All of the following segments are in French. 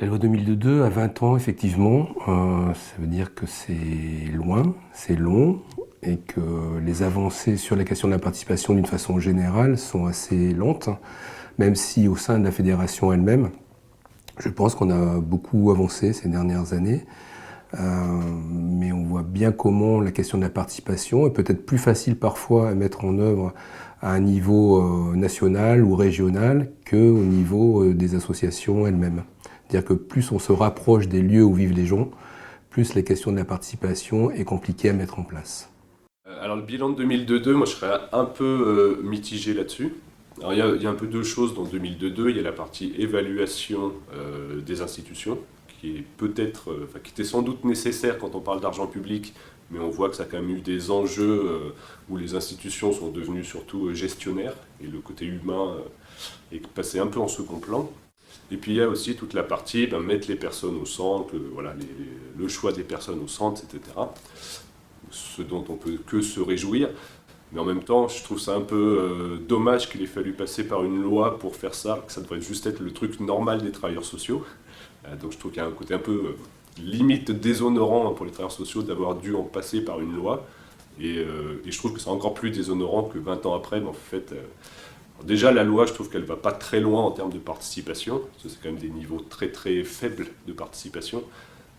La loi 2002 a 20 ans, effectivement. Ça veut dire que c'est loin, c'est long, et que les avancées sur la question de la participation d'une façon générale sont assez lentes, même si au sein de la fédération elle-même, je pense qu'on a beaucoup avancé ces dernières années. Mais on voit bien comment la question de la participation est peut-être plus facile parfois à mettre en œuvre à un niveau national ou régional qu'au niveau des associations elles-mêmes. C'est-à-dire que plus on se rapproche des lieux où vivent les gens, plus la question de la participation est compliquée à mettre en place. Alors le bilan de 2002, moi je serais un peu mitigé là-dessus. Alors il y a un peu deux choses dans 2002. Il y a la partie évaluation des institutions, qui est peut-être, qui était sans doute nécessaire quand on parle d'argent public, mais on voit que ça a quand même eu des enjeux où les institutions sont devenues surtout gestionnaires, et le côté humain est passé un peu en second plan. Et puis il y a aussi toute la partie mettre les personnes au centre, voilà, le choix des personnes au centre, etc. Ce dont on peut que se réjouir. Mais en même temps, je trouve ça un peu dommage qu'il ait fallu passer par une loi pour faire ça, que ça devrait juste être le truc normal des travailleurs sociaux. Donc je trouve qu'il y a un côté un peu limite déshonorant pour les travailleurs sociaux d'avoir dû en passer par une loi. Et je trouve que c'est encore plus déshonorant que 20 ans après, mais en fait, déjà la loi, je trouve qu'elle ne va pas très loin en termes de participation, parce que c'est quand même des niveaux très très faibles de participation.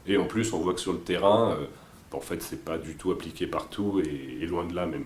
Et en plus, on voit que sur le terrain, en fait, c'est pas du tout appliqué partout, et loin de là même.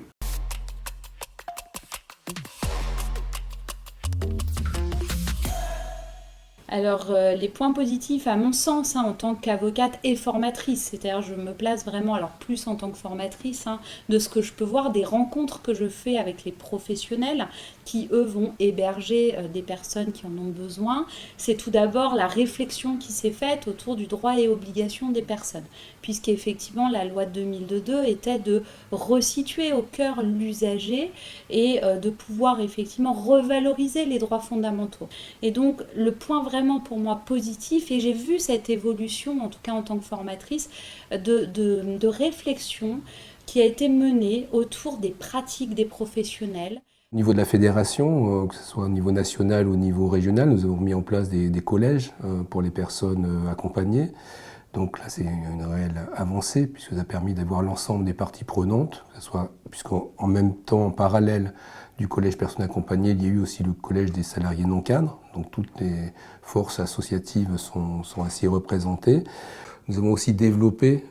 Alors, les points positifs, à mon sens, en tant qu'avocate et formatrice, c'est-à-dire je me place vraiment, alors plus en tant que formatrice, de ce que je peux voir, des rencontres que je fais avec les professionnels qui, eux, vont héberger des personnes qui en ont besoin, c'est tout d'abord la réflexion qui s'est faite autour du droit et obligations des personnes, puisqu'effectivement, la loi de 2002 était de resituer au cœur l'usager et de pouvoir effectivement revaloriser les droits fondamentaux. Et donc, le point vraiment pour moi positif, et j'ai vu cette évolution, en tout cas en tant que formatrice, de réflexion qui a été menée autour des pratiques des professionnels. Au niveau de la fédération, que ce soit au niveau national ou au niveau régional, nous avons mis en place des collèges pour les personnes accompagnées. Donc là, c'est une réelle avancée, puisque ça a permis d'avoir l'ensemble des parties prenantes, que ce soit, puisqu'en même temps, en parallèle du collège personnes accompagnées, il y a eu aussi le collège des salariés non cadres, donc toutes les forces associatives sont ainsi représentées. Nous avons aussi développé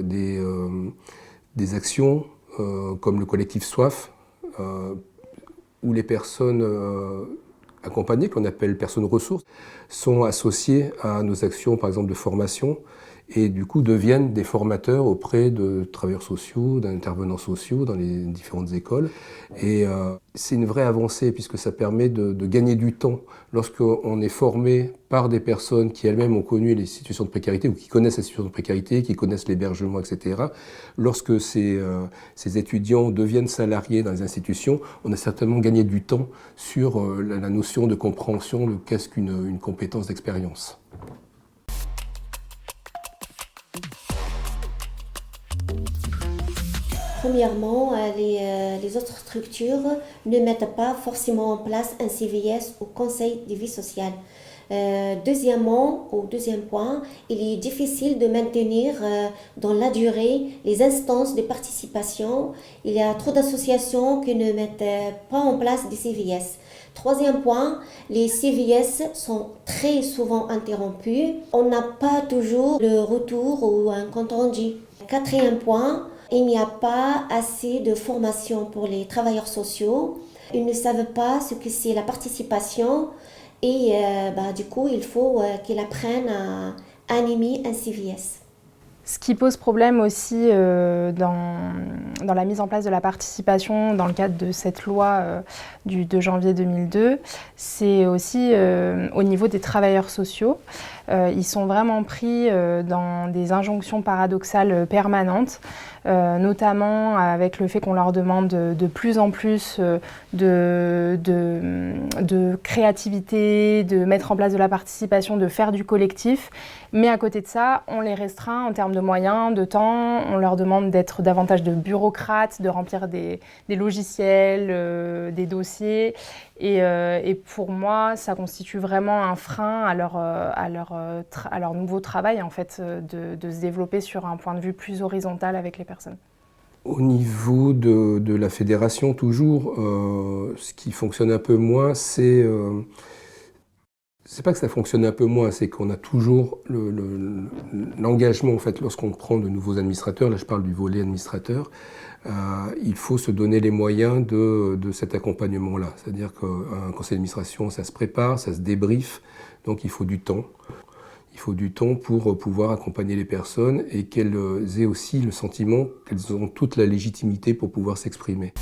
des actions comme le collectif Soif, où les personnes accompagnées, qu'on appelle personnes ressources, sont associées à nos actions, par exemple, de formation, et du coup deviennent des formateurs auprès de travailleurs sociaux, d'intervenants sociaux dans les différentes écoles. Et c'est une vraie avancée, puisque ça permet de gagner du temps. Lorsqu'on est formé par des personnes qui elles-mêmes ont connu les situations de précarité, ou qui connaissent les situations de précarité, qui connaissent l'hébergement, etc., lorsque ces étudiants deviennent salariés dans les institutions, on a certainement gagné du temps sur la notion de compréhension de qu'est-ce qu'une compétence d'expérience. Premièrement, les autres structures ne mettent pas forcément en place un CVS ou conseil de vie sociale. Deuxièmement, au deuxième point, il est difficile de maintenir dans la durée les instances de participation. Il y a trop d'associations qui ne mettent pas en place des CVS. Troisième point, les CVS sont très souvent interrompus. On n'a pas toujours le retour ou un compte rendu. Quatrième point, il n'y a pas assez de formation pour les travailleurs sociaux. Ils ne savent pas ce que c'est la participation et du coup, il faut qu'ils apprennent à animer un CVS. Ce qui pose problème aussi dans la mise en place de la participation dans le cadre de cette loi du 2 janvier 2002, c'est aussi au niveau des travailleurs sociaux. Ils sont vraiment pris dans des injonctions paradoxales permanentes, notamment avec le fait qu'on leur demande de plus en plus de créativité, de mettre en place de la participation, de faire du collectif. Mais à côté de ça, on les restreint en termes de moyens, de temps, on leur demande d'être davantage de bureaucrates, de remplir des logiciels, des dossiers. Et pour moi, ça constitue vraiment un frein à leur nouveau travail, en fait, de se développer sur un point de vue plus horizontal avec les personnes. Au niveau de la fédération, toujours, ce qui fonctionne un peu moins, c'est pas que ça fonctionne un peu moins, c'est qu'on a toujours l'engagement, en fait, lorsqu'on prend de nouveaux administrateurs, là je parle du volet administrateur, il faut se donner les moyens de cet accompagnement-là. C'est-à-dire qu'un conseil d'administration, ça se prépare, ça se débriefe, donc il faut du temps. Il faut du temps pour pouvoir accompagner les personnes et qu'elles aient aussi le sentiment qu'elles ont toute la légitimité pour pouvoir s'exprimer.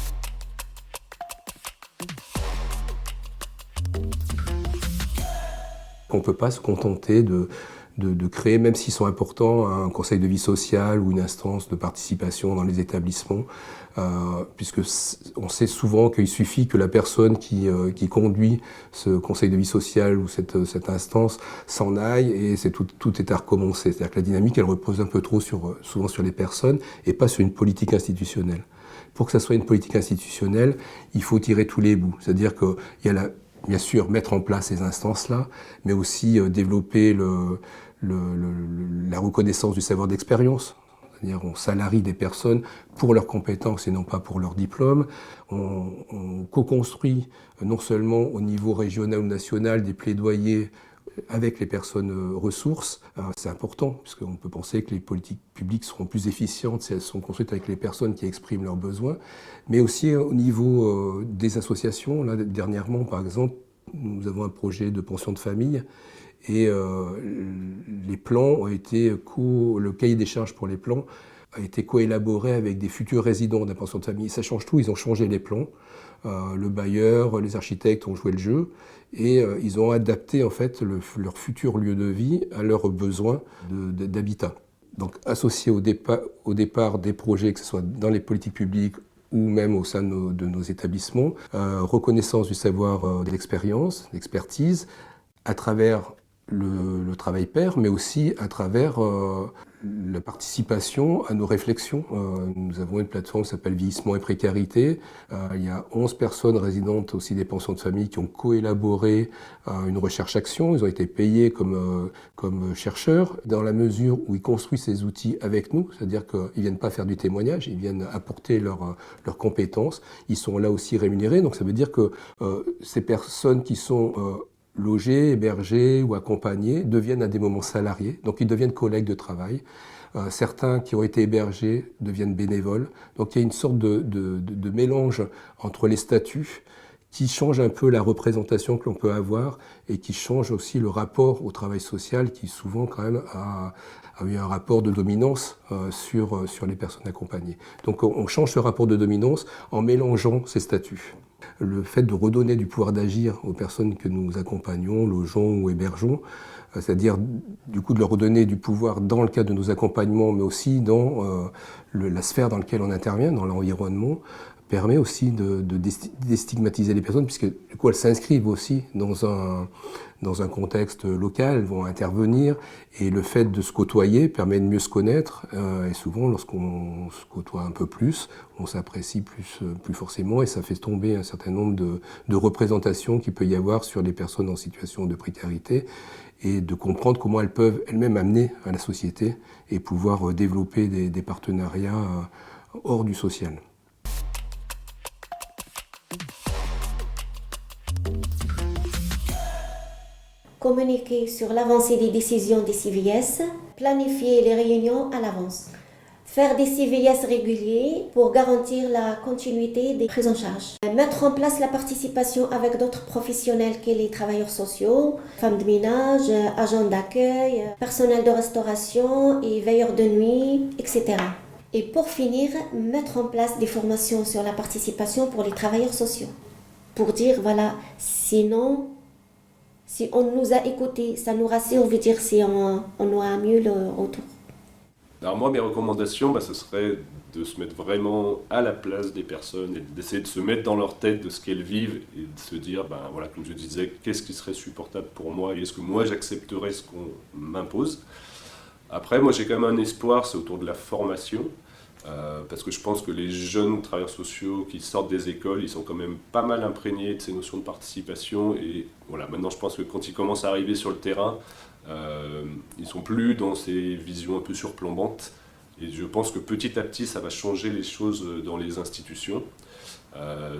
On ne peut pas se contenter de créer, même s'ils sont importants, un conseil de vie sociale ou une instance de participation dans les établissements, puisque on sait souvent qu'il suffit que la personne qui conduit ce conseil de vie sociale ou cette instance s'en aille et tout est à recommencer. C'est-à-dire que la dynamique, elle repose un peu trop souvent sur les personnes et pas sur une politique institutionnelle. Pour que ça soit une politique institutionnelle, il faut tirer tous les bouts. C'est-à-dire qu'il y a bien sûr, mettre en place ces instances-là, mais aussi développer la reconnaissance du savoir d'expérience. C'est-à-dire on salarie des personnes pour leurs compétences et non pas pour leur diplôme. On co-construit non seulement au niveau régional ou national des plaidoyers avec les personnes ressources. C'est important, puisqu'on peut penser que les politiques publiques seront plus efficientes si elles sont construites avec les personnes qui expriment leurs besoins, mais aussi au niveau des associations. Là, dernièrement, par exemple, nous avons un projet de pension de famille et les plans ont été le cahier des charges pour les plans a été coélaboré avec des futurs résidents de la pension de famille. Ça change tout, ils ont changé les plans. Le bailleur, les architectes ont joué le jeu et ils ont adapté en fait leur futur lieu de vie à leurs besoins d'habitat. Donc associé au départ des projets, que ce soit dans les politiques publiques ou même au sein de nos établissements, reconnaissance du savoir d'expérience, d'expertise, à travers le travail pair, mais aussi à travers la participation à nos réflexions. Nous avons une plateforme qui s'appelle Vieillissement et Précarité. Il y a 11 personnes résidentes aussi des pensions de famille qui ont coélaboré une recherche-action. Ils ont été payés comme chercheurs dans la mesure où ils construisent ces outils avec nous, c'est-à-dire qu'ils ne viennent pas faire du témoignage, ils viennent apporter leurs compétences. Ils sont là aussi rémunérés, donc ça veut dire que ces personnes qui sont logés, hébergés ou accompagnés deviennent à des moments salariés, donc ils deviennent collègues de travail. Certains qui ont été hébergés deviennent bénévoles. Donc il y a une sorte de mélange entre les statuts qui change un peu la représentation que l'on peut avoir et qui change aussi le rapport au travail social qui souvent quand même a eu un rapport de dominance sur les personnes accompagnées. Donc on change ce rapport de dominance en mélangeant ces statuts. Le fait de redonner du pouvoir d'agir aux personnes que nous accompagnons, logeons ou hébergeons, c'est-à-dire du coup de leur redonner du pouvoir dans le cadre de nos accompagnements, mais aussi dans la sphère dans laquelle on intervient, dans l'environnement, permet aussi de déstigmatiser les personnes, puisque du coup elles s'inscrivent aussi dans un contexte local, elles vont intervenir, et le fait de se côtoyer permet de mieux se connaître, et souvent lorsqu'on se côtoie un peu plus, on s'apprécie plus forcément, et ça fait tomber un certain nombre de représentations qu'il peut y avoir sur les personnes en situation de précarité, et de comprendre comment elles peuvent elles-mêmes amener à la société et pouvoir développer des partenariats hors du social. Communiquer sur l'avancée des décisions des CVS, planifier les réunions à l'avance, faire des CVS réguliers pour garantir la continuité des prises en charge, mettre en place la participation avec d'autres professionnels que les travailleurs sociaux, femmes de ménage, agents d'accueil, personnel de restauration et veilleurs de nuit, etc. Et pour finir, mettre en place des formations sur la participation pour les travailleurs sociaux. Pour dire, voilà, sinon, si on nous a écoutés, ça nous rassure, on veut dire si on aura mieux le retour. Alors moi, mes recommandations, ce serait de se mettre vraiment à la place des personnes et d'essayer de se mettre dans leur tête de ce qu'elles vivent et de se dire, voilà, comme je disais, qu'est-ce qui serait supportable pour moi et est-ce que moi j'accepterais ce qu'on m'impose. Après, moi j'ai quand même un espoir, c'est autour de la formation. Parce que je pense que les jeunes travailleurs sociaux qui sortent des écoles, ils sont quand même pas mal imprégnés de ces notions de participation. Et voilà, maintenant je pense que quand ils commencent à arriver sur le terrain, ils sont plus dans ces visions un peu surplombantes. Et je pense que petit à petit, ça va changer les choses dans les institutions.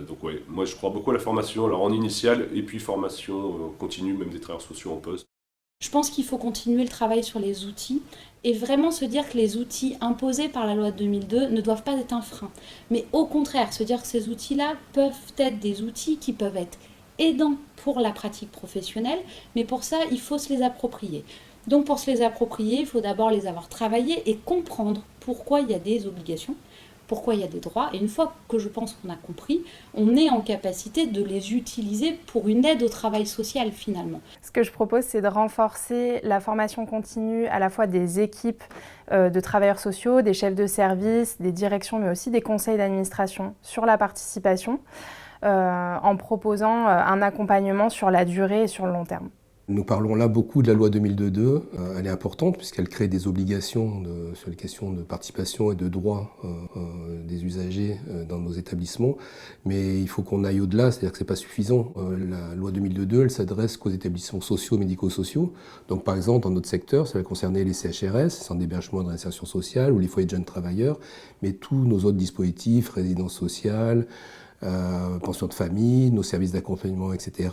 Donc ouais, moi je crois beaucoup à la formation, alors en initiale et puis formation continue, même des travailleurs sociaux en poste. Je pense qu'il faut continuer le travail sur les outils et vraiment se dire que les outils imposés par la loi de 2002 ne doivent pas être un frein. Mais au contraire, se dire que ces outils-là peuvent être des outils qui peuvent être aidants pour la pratique professionnelle, mais pour ça, il faut se les approprier. Donc pour se les approprier, il faut d'abord les avoir travaillés et comprendre pourquoi il y a des obligations, pourquoi il y a des droits. Et une fois que je pense qu'on a compris, on est en capacité de les utiliser pour une aide au travail social finalement. Ce que je propose, c'est de renforcer la formation continue à la fois des équipes de travailleurs sociaux, des chefs de service, des directions, mais aussi des conseils d'administration sur la participation, en proposant un accompagnement sur la durée et sur le long terme. Nous parlons là beaucoup de la loi 2002. Elle est importante puisqu'elle crée des obligations sur les questions de participation et de droits des usagers dans nos établissements. Mais il faut qu'on aille au-delà, c'est-à-dire que ce n'est pas suffisant. La loi 2002, elle s'adresse qu'aux établissements sociaux, médico-sociaux. Donc par exemple, dans notre secteur, ça va concerner les CHRS, centres d'hébergement et de réinsertion sociale, ou les foyers de jeunes travailleurs, mais tous nos autres dispositifs, résidences sociales, pensions de famille, nos services d'accompagnement, etc.,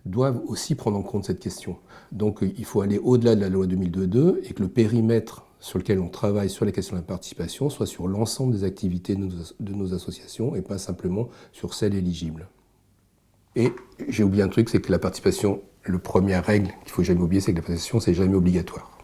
doivent aussi prendre en compte cette question. Donc il faut aller au-delà de la loi 2002 et que le périmètre sur lequel on travaille sur les questions de la participation soit sur l'ensemble des activités de nos associations et pas simplement sur celles éligibles. Et j'ai oublié un truc, c'est que la participation, la première règle qu'il ne faut jamais oublier, c'est que la participation, c'est jamais obligatoire.